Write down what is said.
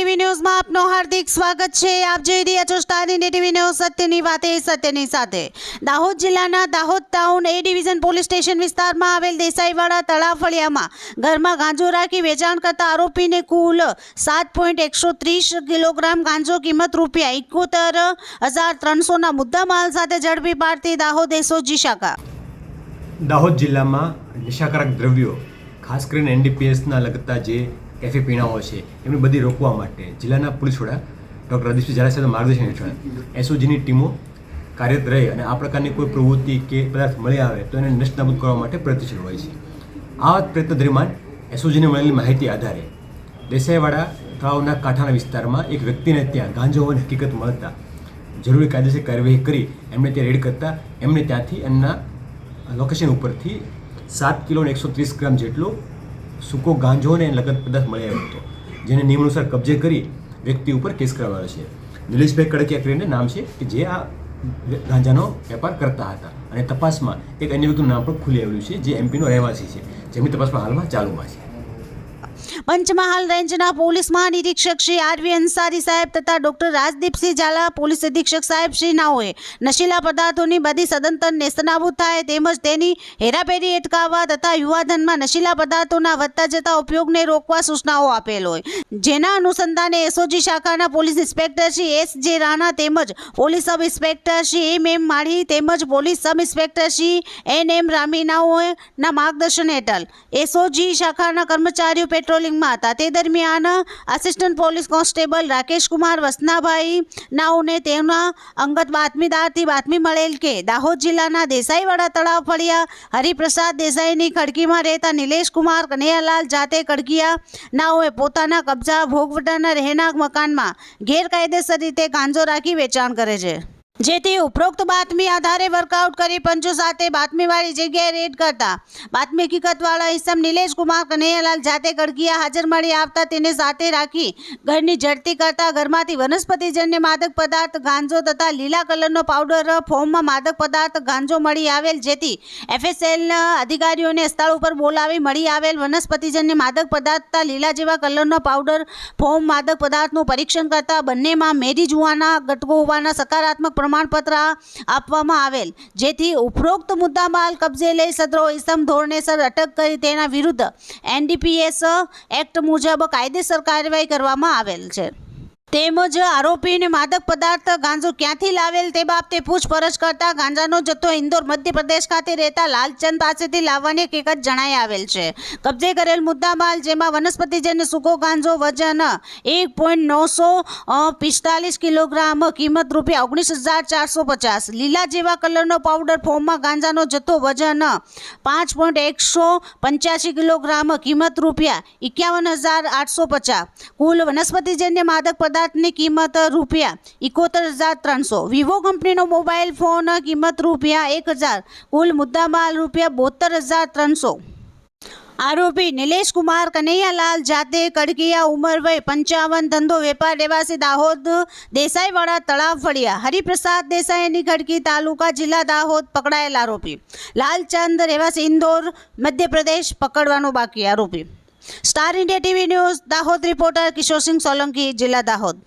TV ન્યૂઝમાં આપનો હાર્દિક સ્વાગત છે। આપ જોઈ રહ્યા છો સ્ટાર ઇન્ડિયા ટીવી ન્યૂઝ, સત્યની વાતે સત્યની સાથે। દાહોદ જિલ્લાના દાહોદ ટાઉન એ ડિવિઝન પોલીસ સ્ટેશન વિસ્તારમાં આવેલ દેસાઈવાડા તળાવ ફળિયામાં ઘરમાં ગાંજો રાખી વેચાણ કરતા આરોપીને કુલ 7.130 કિલોગ્રામ ગાંજો કિંમત ₹71,300ના મુદ્દામાલ સાથે ઝડપી પાડતી દાહોદ એસઓજી શાખા। દાહોદ જિલ્લામાં નશાકારક દ્રવ્યો ખાસ કરીને એનડીપીએસના લગતા જે કેફે પીણાઓ છે એમને બધી રોકવા માટે જિલ્લાના પોલીસ વડા ડૉક્ટર રદીશભાઈ ઝાલા સાહેબના માર્ગદર્શન હેઠળ એસઓજીની ટીમો કાર્યરત રહે અને આ પ્રકારની કોઈ પ્રવૃત્તિ કે પદાર્થ મળી આવે તો એને નષ્ટનાબૂદ કરવા માટે પ્રયત્નશીલ હોય છે। આ પ્રયત્ન દરમિયાન એસઓજીને મળેલી માહિતી આધારે દેસાઈવાડા તળાવના કાંઠાના વિસ્તારમાં એક વ્યક્તિને ત્યાં ગાંજો હોવાની હકીકત મળતા જરૂરી કાયદેસર કાર્યવાહી કરી એમને ત્યાં રેડ કરતા એમને ત્યાંથી એમના લોકેશન ઉપરથી 7 કિલો અને 130 ગ્રામ જેટલો સૂકો ગાંજો અને લગત પદાર્થ મળી આવ્યો હતો, જેને નિયમ અનુસાર કબજે કરી વ્યક્તિ ઉપર કેસ કરવામાં આવ્યો છે। નિલેશભાઈ કડકિયા કરીને નામ છે કે જે આ ગાંજાનો વેપાર કરતા હતા અને તપાસમાં એક અન્ય વ્યક્તિનું નામ પણ ખુલી આવ્યું છે જે એમપીનો રહેવાસી છે, જેમની તપાસ પણ હાલમાં ચાલુમાં છે। પંચમહાલ રેન્જના પોલીસ મહાનિરીક્ષક શ્રી આરવી અંસારી સાહેબ તથા ડોક્ટર રાજદીપસિંહ ઝાલા પોલીસ અધિક્ષક સાહેબ શ્રી નાઓએ નશીલા પદાર્થોની બધી સદંતર નેસ્તનાબૂદ થાય તેમજ તેની હેરાફેરી અટકાવવા તથા યુવાધનમાં નશીલા પદાર્થોના વધતા જતા ઉપયોગને રોકવા સૂચનાઓ આપેલ હોય, જેના અનુસંધાને એસઓજી શાખાના police inspector Shri S J Rana તેમજ police sub inspector Shri M Mali તેમજ police sub inspector Shri M રામીનાઓના માર્ગદર્શન હેઠળ એસઓજી શાખાના કર્મચારીઓ પેટ્રોલિંગમાં હતા। તે દરમિયાન assistant police constable Rakesh Kumar Vasnabhai નાઓને તેમના અંગત બાતમીદારથી બાતમી મળેલ કે દાહોદ જિલ્લાના દેસાઈવાડા તળાવ ફળિયા હરિપ્રસાદ દેસાઈની ખડકીમાં રહેતા નિલેશ કુમાર કનૈયાલાલ જાતે કડકિયા નાઓએ પોતાના કબજા ભોગવટાના રહેણાંક મકાનમાં ગેરકાયદેસર રીતે ગાંજો રાખી વેચાણ કરે છે, જેથી ઉપરોક્ત બાતમી આધારે વર્કઆઉટ કરી પંચો સાથે બાતમીવાળી જગ્યાએ રેડ કરતા બાતમી હકીકતવાળા ઇસમ નિલેશ કુમાર કનૈયાલાલ જાતે કડકિયા હાજર મળી આવતા તેને સાથે રાખી ઘરની ઝડપી કરતા ઘરમાંથી વનસ્પતિજન્ય માદક પદાર્થ ગાંજો તથા લીલા કલરનો પાવડર ફોર્મમાં માદક પદાર્થ ગાંજો મળી આવેલ, જેથી એફએસએલના અધિકારીઓને સ્થળ ઉપર બોલાવી મળી આવેલ વનસ્પતિજન્ય માદક પદાર્થ તથા લીલા જેવા કલરનો પાવડર ફોર્મ માદક પદાર્થનું પરીક્ષણ કરતા બંનેમાં મેરીજુઆના ઘટકો હોવાના સકારાત્મક પ્રમાણપત્ર આપવામાં આવેલ, જેથી ઉપરોક્ત મુદ્દામાલ કબજે લઈ સદરો ઇસમ ધોરણેસર અટક કરી તેના વિરુદ્ધ એનડીપીએસ એક્ટ મુજબ કાયદેસર કાર્યવાહી કરવામાં આવેલ છે। તેમજ આરોપીને માદક પદાર્થ ગાંજો ક્યાંથી લાવેલ તે બાબતે પૂછપરછ કરતા ગાંજાનો જથ્થો ઇન્દોર મધ્યપ્રદેશ ખાતે રહેતા લાલચંદ પાસેથી લાવવાની હકીકત જણાઈ આવેલ છે। કબજે કરેલ મુદ્દામાલ જેમાં વનસ્પતિજન્ય સૂકો ગાંજો વજન 1.945 કિલોગ્રામ કિંમત ₹19,450, લીલા જેવા કલરનો પાવડર ફોર્મમાં ગાંજાનો જથ્થો વજન 5.185 કિલોગ્રામ કિંમત ₹51,850, કુલ વનસ્પતિજન્ય માદક પદાર્થ ની કિંમત ₹71,300, વિવો કંપનીનો મોબાઈલ ફોન કિંમત ₹1,000, કુલ મુદ્દામાલ ₹72,300। આરોપી નિલેશ કુમાર કનૈયાલાલ જાતે કડકિયા, ઉંમર વય 55, ધંધો વેપાર, રહેવાસી દાહોદ દેસાઈવાડા તળાવ ફળિયા હરિપ્રસાદ દેસાઈની ખડકી તાલુકા જિલ્લા દાહોદ પકડાયેલ આરોપી લાલચંદ રહેવાસી ઇન્દોર મધ્યપ્રદેશ પકડવાનો બાકી આરોપી। Star India TV news Dahod reporter Kishor Singh Solanki, જિલ્લા દાહોદ।